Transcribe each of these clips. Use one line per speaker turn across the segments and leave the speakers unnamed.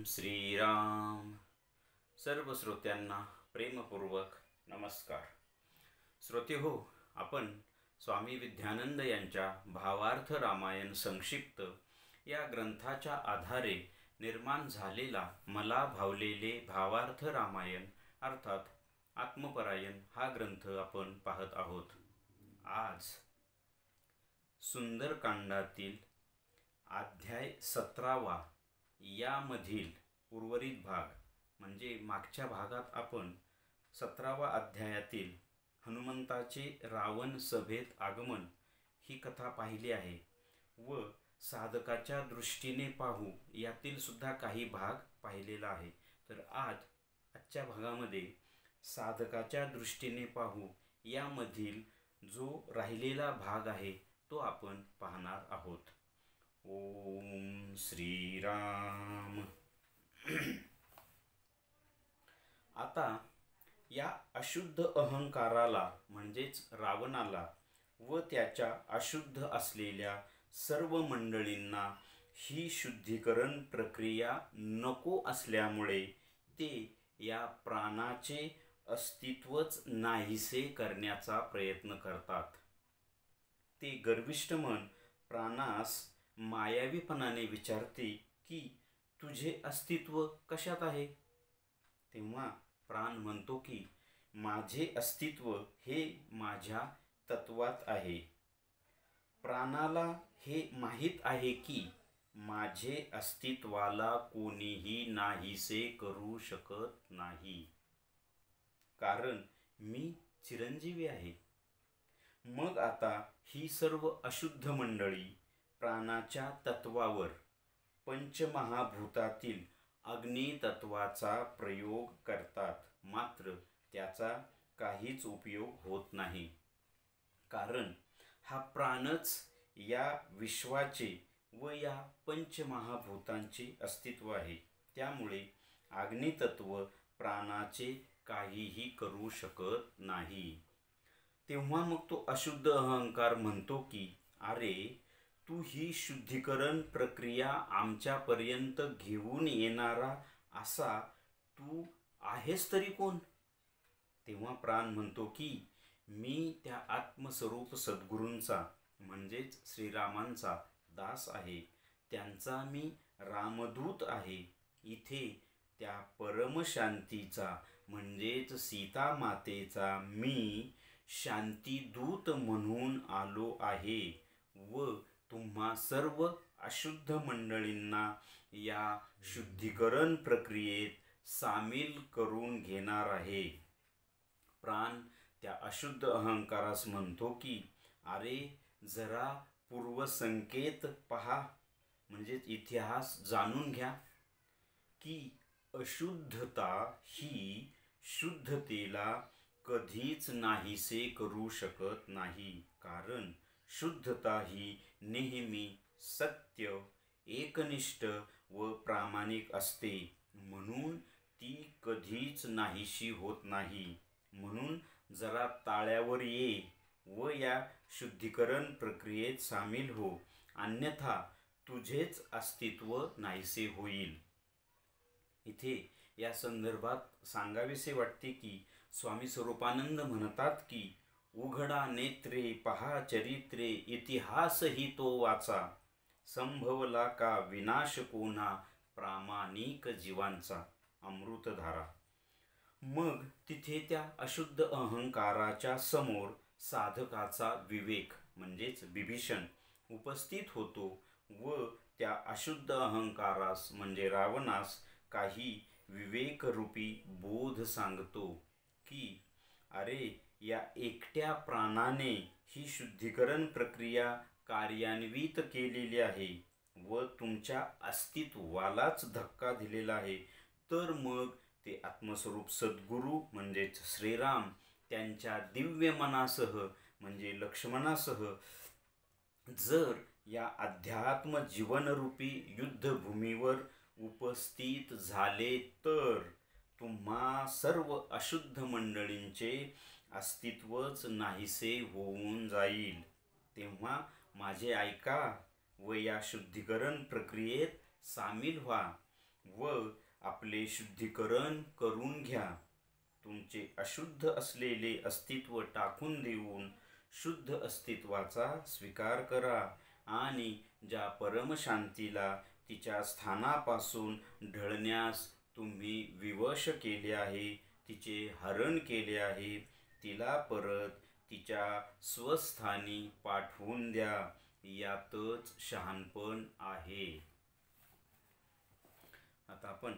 श्रीराम. सर्व श्रोत्यांना प्रेमपूर्वक नमस्कार. श्रोते हो, आपण स्वामी विद्यानंद यांच्या भावार्थ रामायण संक्षिप्त या ग्रंथाच्या आधारे निर्माण झालेला मला भावलेले भावार्थ रामायण अर्थात आत्मपरायण हा ग्रंथ आपण पाहत आहोत. आज सुंदरकांडातील अध्याय 17 यामधील उर्वरित भाग म्हणजे मागच्या भागात आपण 17 अध्यायातील हनुमंताचे रावण सभेत आगमन ही कथा पाहिली आहे व साधकाच्या दृष्टीने पाहू यातील सुद्धा काही भाग पाहिलेला आहे. तर आजच्या भागामध्ये साधकाच्या दृष्टीने पाहू यामधील जो राहिलेला भाग आहे तो आपण पाहणार आहोत. ओम श्रीराम. आता या अशुद्ध अहंकाराला म्हणजेच रावणाला व त्याच्या अशुद्ध असलेल्या सर्व मंडळींना ही शुद्धीकरण प्रक्रिया नको असल्यामुळे ते या प्राणाचे अस्तित्वच नाहीसे करण्याचा प्रयत्न करतात. ते गर्विष्ठ मन प्राणास मायावीपणाने विचारते की तुझे अस्तित्व कशात आहे. तेव्हा प्राण म्हणतो की माझे अस्तित्व हे माझ्या तत्वात आहे. प्राणाला हे माहीत आहे की माझे अस्तित्वाला कोणीही नाहीसे करू शकत नाही, कारण मी चिरंजीवी आहे. मग आता ही सर्व अशुद्ध मंडळी प्राणाच्या तत्वावर पंचमहाभूतातील अग्नितत्वाचा प्रयोग करतात, मात्र त्याचा काहीच उपयोग होत नाही, कारण हा प्राणच या विश्वाचे व या पंचमहाभूतांचे अस्तित्व आहे. त्यामुळे अग्नितत्व प्राणाचे काहीही करू शकत नाही. तेव्हा मग तो अशुद्ध अहंकार म्हणतो की अरे, तू ही शुद्धीकरण प्रक्रिया आमच्यापर्यंत घेऊन येणारा असा तू आहेस तरी कोण. तेव्हा प्राण म्हणतो की मी त्या आत्मस्वरूप सद्गुरूंचा म्हणजेच श्रीरामांचा दास आहे, त्यांचा मी रामदूत आहे. इथे त्या परमशांतीचा म्हणजेच सीता मातेचा मी शांतीदूत म्हणून आलो आहे व तुम्हा सर्व अशुद्ध मंडळींना या शुद्धीकरण प्रक्रियेत सामील करून घेणार आहे. प्राण त्या अशुद्ध अहंकारास म्हणतो की अरे, जरा पूर्वसंकेत पहा, म्हणजेच इतिहास जाणून घ्या की अशुद्धता ही शुद्धतेला कधीच नाहीसे करू शकत नाही, कारण शुद्धता ही नेहमी सत्य, एकनिष्ठ व प्रामाणिक असते, म्हणून ती कधीच नाहीशी होत नाही. म्हणून जरा ताळ्यावर ये व या शुद्धीकरण प्रक्रियेत सामील हो, अन्यथा तुझेच अस्तित्व नाहीसे होईल. इथे या संदर्भात सांगावेसे वाटते की स्वामी स्वरूपानंद म्हणतात की उघडा नेत्रे पहा चरित्रे, इतिहास ही तो वाचा, संभवला का विनाश कोणा प्रामाणिक जीवांचा. अमृतधारा. मग तिथे त्या अशुद्ध अहंकाराच्या समोर साधकाचा विवेक म्हणजेच विभीषण उपस्थित होतो व त्या अशुद्ध अहंकारास म्हणजे रावणास काही विवेकरूपी बोध सांगतो की अरे, या एकट्या प्राणाने ही शुद्धीकरण प्रक्रिया कार्यान्वित केलेली आहे व तुमच्या अस्तित्वालाच धक्का दिलेला आहे. तर मग ते आत्मस्वरूप सद्गुरू म्हणजेच श्रीराम त्यांच्या दिव्य मनासह म्हणजे लक्ष्मणासह जर या अध्यात्म जीवनरूपी युद्धभूमीवर उपस्थित झाले तर तुम्हा सर्व अशुद्ध मंडळींचे अस्तित्वच नाहीसे होऊन जाईल. तेव्हा माझे ऐका व या शुद्धीकरण प्रक्रियेत सामील व्हा, व आपले शुद्धीकरण करून घ्या. तुमचे अशुद्ध असलेले अस्तित्व टाकून देऊन शुद्ध अस्तित्वाचा स्वीकार करा आणि ज्या परमशांतीला तिच्या स्थानापासून ढळण्यास तुम्ही विवश केले आहे, तिचे हरण केले आहे, तिला परत तिच्या स्वस्थानी पाठवून द्या. यातच शहाणपण आहे. आता आपण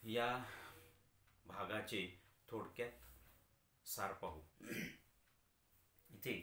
या भागाचे थोडक्यात सार पाहू. इथे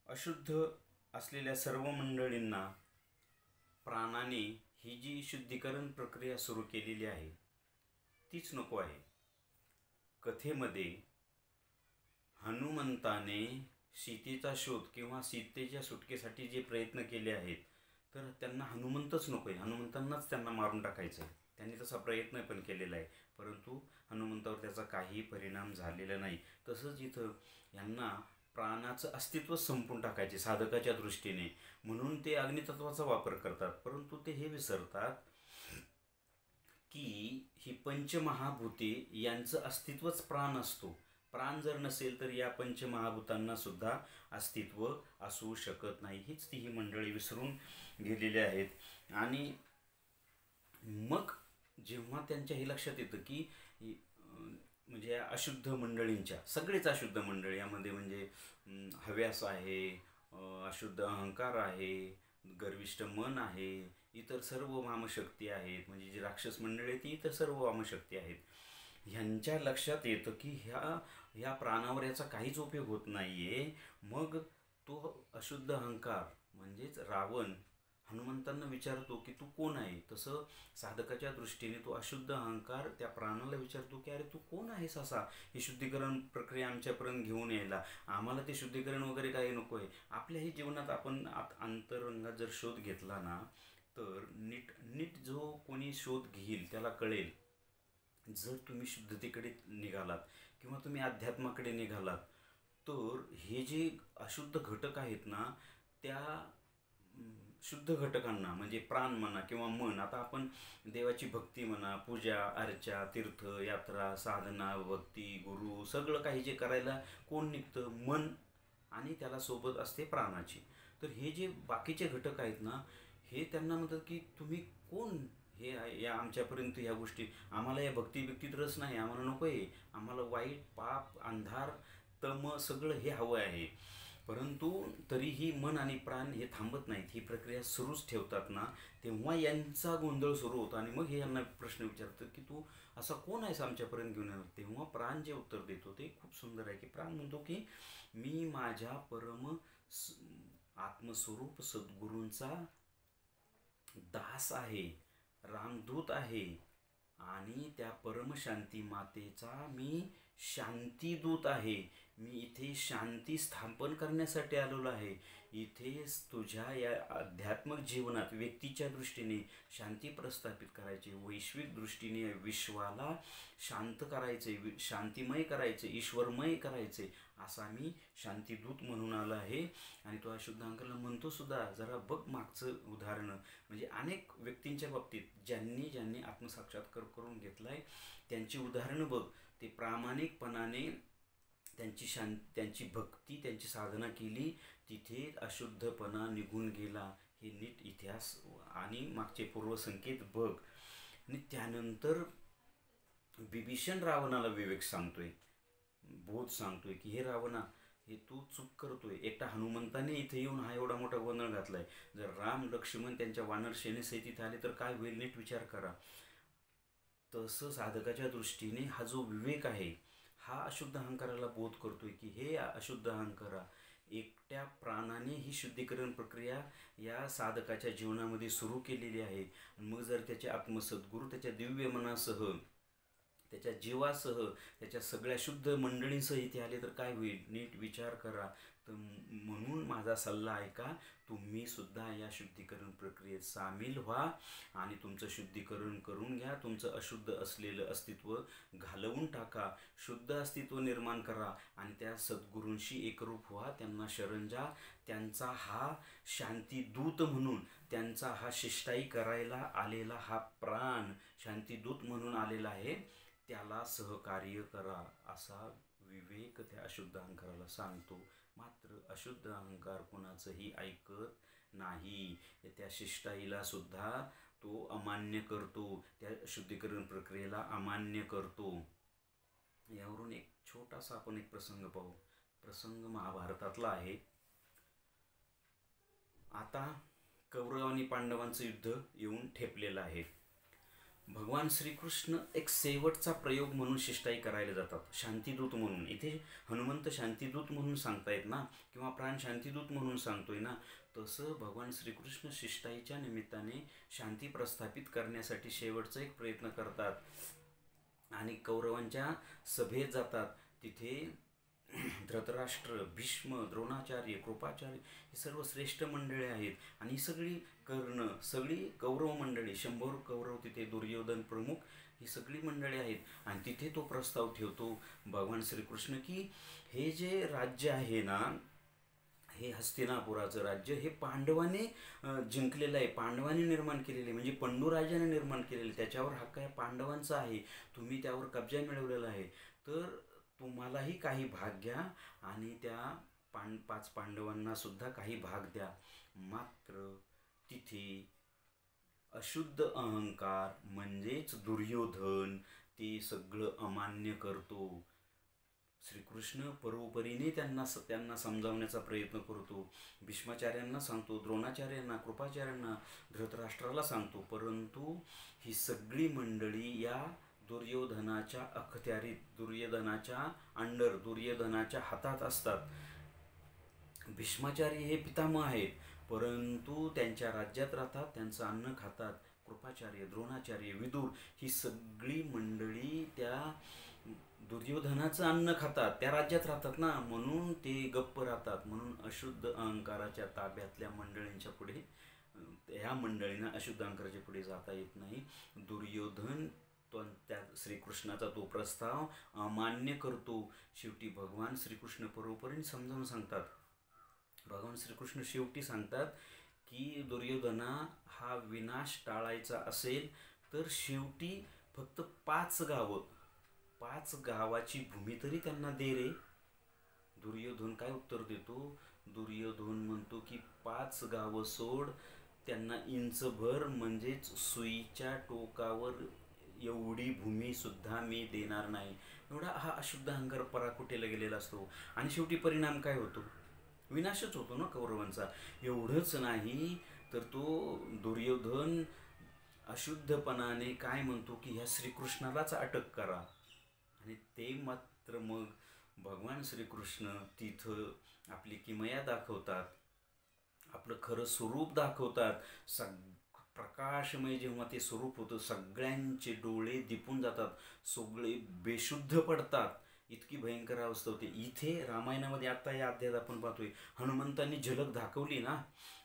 अशुद्ध असलेल्या सर्व मंडळींना प्राणाने ही जी शुद्धीकरण प्रक्रिया सुरू केलेली आहे तीच नको आहे. कथेमध्ये हनुमंताने सीतेचा शोध किंवा सीतेच्या सुटकेसाठी जे प्रयत्न केले आहेत, तर त्यांना हनुमंतच नको आहे. हनुमंतांनाच त्यांना मारून टाकायचं आहे. त्यांनी तसा प्रयत्न पण केलेला आहे, परंतु हनुमंतावर त्याचा काही परिणाम झालेला नाही. तसंच इथं यांना प्राणाचं अस्तित्व संपून टाकायचे साधकाच्या दृष्टीने, म्हणून ते अग्नितत्वाचा वापर करतात. परंतु ते हे विसरतात की ही पंचमहाभूते यांचं अस्तित्वच प्राण असतो. प्राण जर नसेल तर या पंचमहाभूतांना सुद्धा अस्तित्व असू शकत नाही. हीच ती ही मंडळी विसरून गेलेली आहेत. आणि मग जेव्हा त्यांच्या हे लक्षात येतं की म्हणजे अशुद्ध मंडळींच्या, सगळेच अशुद्ध मंडळी यामध्ये म्हणजे हव्यास आहे, अशुद्ध अहंकार आहे, गर्विष्ठ मन आहे, इतर सर्व वामशक्ती आहेत, म्हणजे जी राक्षस मंडळी आहेत ती इतर सर्व वामशक्ती आहेत. ह्यांच्या लक्षात येतं की ह्या प्राणावर याचा काहीच उपयोग होत नाही आहे. मग तो अशुद्ध अहंकार म्हणजेच रावण हनुमंतांना विचारतो की तू कोण आहे. तसं साधकाच्या दृष्टीने तो अशुद्ध अहंकार त्या प्राणाला विचारतो की अरे तू कोण आहेस असा, ही शुद्धीकरण प्रक्रिया आमच्यापर्यंत घेऊन यायला. आम्हाला ते शुद्धीकरण वगैरे काही नको आहे. आपल्याही जीवनात आपण अंतरंगात जर शोध घेतला ना, तर नीट जो कोणी शोध घेईल त्याला कळेल. जर तुम्ही शुद्धतेकडे निघालात किंवा तुम्ही अध्यात्माकडे निघालात, तर हे जे अशुद्ध घटक आहेत ना, त्या शुद्ध घटकांना म्हणजे प्राण म्हणा किंवा मन, आता आपण देवाची भक्ती म्हणा, पूजा अर्चा, तीर्थ यात्रा, साधना, भक्ती, गुरु सगळं काही जे करायला कोण निघतं? मन, आणि त्याला सोबत असते प्राणाची. तर हे जे बाकीचे घटक आहेत ना, हे त्यांना म्हणतात की तुम्ही कोण, हे या आमच्यापर्यंत ह्या गोष्टी, आम्हाला या भक्ती रस नाही, आम्हाला नको आहे, आम्हाला वाईट, पाप, अंधार, तम सगळं हे हवं आहे. परंतु तरीही मन आणि प्राण हे थांबत नाहीत, ही प्रक्रिया सुरूच ठेवतात ना, तेव्हा यांचा गोंधळ सुरू होतो. आणि मग हे यांना प्रश्न विचारतात की तू असा कोण आहेस आमच्यापर्यंत घेऊन येणार. तेव्हा प्राण जे उत्तर देतो ते खूप सुंदर आहे. की प्राण म्हणतो की मी माझ्या परम आत्मस्वरूप सद्गुरूंचा दास आहे, रामदूत आहे, आणि त्या परमशांती मातेचा मी शांतीदूत आहे. मी इथे शांती स्थापन करण्यासाठी आलेलो आहे. इथे तुझ्या या आध्यात्मिक जीवनात व्यक्तीच्या दृष्टीने शांती प्रस्थापित करायची, वैश्विक दृष्टीने विश्वाला शांत करायचे, शांतिमय करायचे, ईश्वरमय करायचे, असा मी शांतीदूत म्हणून आला आहे. आणि तो अशुद्ध अहंकाराला म्हणतो सुद्धा, जरा बघ मागचं उदाहरणं, म्हणजे अनेक व्यक्तींच्या बाबतीत ज्यांनी आत्मसाक्षात्कार करून घेतलाय त्यांची उदाहरणं बघ. ते प्रामाणिकपणाने त्यांची भक्ती, त्यांची साधना केली, तिथे अशुद्धपणा निघून गेला. हे नीट इतिहास आणि मागचे पूर्वसंकेत बघ. आणि त्यानंतर विभीषण रावणाला विवेक सांगतोय, बोध सांगतोय की हे रावणा, हे तू चूक करतोय. एकटा हनुमंताने इथे येऊन हा एवढा मोठा गोंधळ घातलाय. जर राम लक्ष्मण त्यांच्या वानर सेनेसहित इथे आले तर काय होईल, नीट विचार करा. तसं साधकाच्या दृष्टीने हा जो विवेक आहे हा अशुद्ध अहंकाराला बोध करतोय की हे अशुद्ध अहंकारा, एकट्या प्राणाने ही शुद्धीकरण प्रक्रिया या साधकाच्या जीवनामध्ये सुरू केलेली आहे. मग जर त्याचे आत्मसद्गुरू त्याच्या दिव्य मनासह त्याच्या जीवासह, त्याच्या सगळ्या शुद्ध मंडळींसह इथे आले तर काय होईल, नीट विचार करा. तर म्हणून माझा सल्ला ऐका, तुम्ही सुद्धा या शुद्धीकरण प्रक्रियेत सामील व्हा आणि तुमचं शुद्धीकरण करून घ्या. तुमचं अशुद्ध असलेलं अस्तित्व घालवून टाका, शुद्ध अस्तित्व निर्माण करा आणि त्या सद्गुरूंशी एकरूप व्हा, त्यांना शरण जा. त्यांचा हा शांतीदूत म्हणून, त्यांचा हा शिष्टाई करायला आलेला हा प्राण शांतीदूत म्हणून आलेला आहे, त्याला सहकार्य करा, असा विवेक त्या अशुद्ध अहंकाराला सांगतो. मात्र अशुद्ध अहंकार कोणाचंही ऐकत नाही. त्या शिष्टाईला सुद्धा तो अमान्य करतो, त्या शुद्धीकरण प्रक्रियेला अमान्य करतो. यावरून एक छोटासा आपण एक प्रसंग पाहू. प्रसंग महाभारतातला आहे. आता कौरव आणि पांडवांचं युद्ध येऊन ठेपलेलं आहे. भगवान श्रीकृष्ण एक शेवटचा प्रयोग म्हणून शिष्टाई करायला जातात, शांतीदूत म्हणून. इथे हनुमंत शांतीदूत म्हणून सांगतायत ना, किंवा प्राण शांतीदूत म्हणून सांगतोय ना, तसं भगवान श्रीकृष्ण शिष्टाईच्या निमित्ताने शांती प्रस्थापित करण्यासाठी शेवटचा एक प्रयत्न करतात आणि कौरवांच्या सभेत जातात. तिथे धृतराष्ट्र, भीष्म, द्रोणाचार्य, कृपाचार्य ही सर्व श्रेष्ठ मंडळी आहेत आणि सगळी कर्ण, सगळी कौरव मंडळी, 100 कौरव तिथे, दुर्योधन प्रमुख, ही सगळी मंडळी आहेत आणि तिथे तो प्रस्ताव ठेवतो भगवान श्रीकृष्ण की हे जे राज्य आहे ना, हे हस्तिनापुराचं राज्य हे पांडवाने जिंकलेलं आहे, पांडवांनी निर्माण केलेलं आहे, म्हणजे पंडुराजाने निर्माण केलेलं आहे, त्याच्यावर हक्क आहे पांडवांचा आहे, तुम्ही त्यावर कब्जा मिळवलेला आहे, तर तुम्हालाही काही भाग घ्या आणि त्या 5 पांडवांना सुद्धा काही भाग द्या. मात्र तिथे अशुद्ध अहंकार म्हणजेच दुर्योधन ते सगळं अमान्य करतो. श्रीकृष्ण परोपरीने त्यांना समजावण्याचा प्रयत्न करतो, भीष्माचार्यांना सांगतो, द्रोणाचार्यांना, कृपाचार्यांना, धृतराष्ट्राला सांगतो, परंतु ही सगळी मंडळी या दुर्योधनाच्या अखत्यारीत, दुर्योधनाच्या अंडर, दुर्योधनाच्या हातात असतात. भीष्माचार्य हे पितामह आहेत, परंतु त्यांच्या राज्यात राहतात, त्यांचं अन्न खातात. कृपाचार्य, द्रोणाचार्य, विदुर ही सगळी मंडळी त्या दुर्योधनाचं अन्न खातात, त्या राज्यात राहतात ना, म्हणून ते गप्प राहतात. म्हणून अशुद्ध अहंकाराच्या ताब्यातल्या मंडळींच्या पुढे, ह्या मंडळींना अशुद्ध अहंकाराच्या पुढे जाता येत नाही. दुर्योधन त्या श्रीकृष्णाचा तो प्रस्ताव अमान्य करतो. शेवटी भगवान श्रीकृष्ण परोपरीने समजावून सांगतात. भगवान श्रीकृष्ण शेवटी सांगतात की दुर्योधना, हा विनाश टाळायचा असेल तर शेवटी फक्त 5 गावं, 5 गावाची भूमी तरी त्यांना दे रे. दुर्योधन काय उत्तर देतो? दुर्योधन म्हणतो की 5 गावं सोड, त्यांना इंचभर म्हणजेच सुईच्या टोकावर एवढी भूमी सुद्धा मी देणार नाही. एवढा हा अशुद्ध अहंकार पराकुटेला गेलेला असतो आणि शेवटी परिणाम काय होतो? विनाशच होतो ना कौरवांचा. एवढंच नाही तर तो दुर्योधन अशुद्धपणाने काय म्हणतो की ह्या श्रीकृष्णालाच अटक करा, आणि ते मात्र मग भगवान श्रीकृष्ण तिथं आपली किमया दाखवतात, आपलं खरं स्वरूप दाखवतात. प्रकाशमय जेव्हा ते स्वरूप होतं, सगळ्यांचे डोळे दिपून जातात, सगळे बेशुद्ध पडतात, इतकी भयंकर अवस्था होते. इथे रामायणामध्ये आता या अध्यायात आपण पाहतोय, हनुमंतांनी झलक दाखवली ना,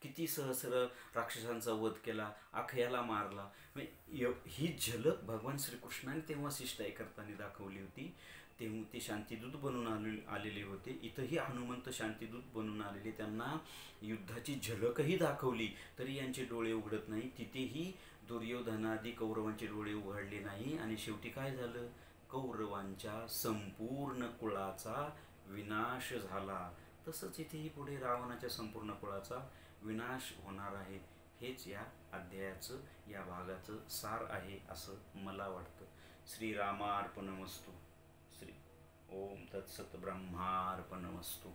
किती सहस्र राक्षसांचा वध केला, अखयाला मारला. ही झलक भगवान श्रीकृष्णाने तेव्हा शिष्टाई करताना दाखवली होती. तेव्हा ते शांतीदूत बनून आलेले होते. इथंही हनुमंत शांतीदूत बनून आलेले, त्यांना युद्धाची झलकही दाखवली, तरी यांचे डोळे उघडत नाही. तिथेही दुर्योधनादी कौरवांचे डोळे उघडले नाही आणि शेवटी काय झालं? कौरवांच्या संपूर्ण कुळाचा विनाश झाला. तसंच इथेही पुढे रावणाच्या संपूर्ण कुळाचा विनाश होणार आहे. हेच या अध्यायाचं, या भागाचं सार आहे असं मला वाटतं. श्रीरामार्पणमस्तु. श्री ओम तत्सत ब्रह्मार्पणमस्तु.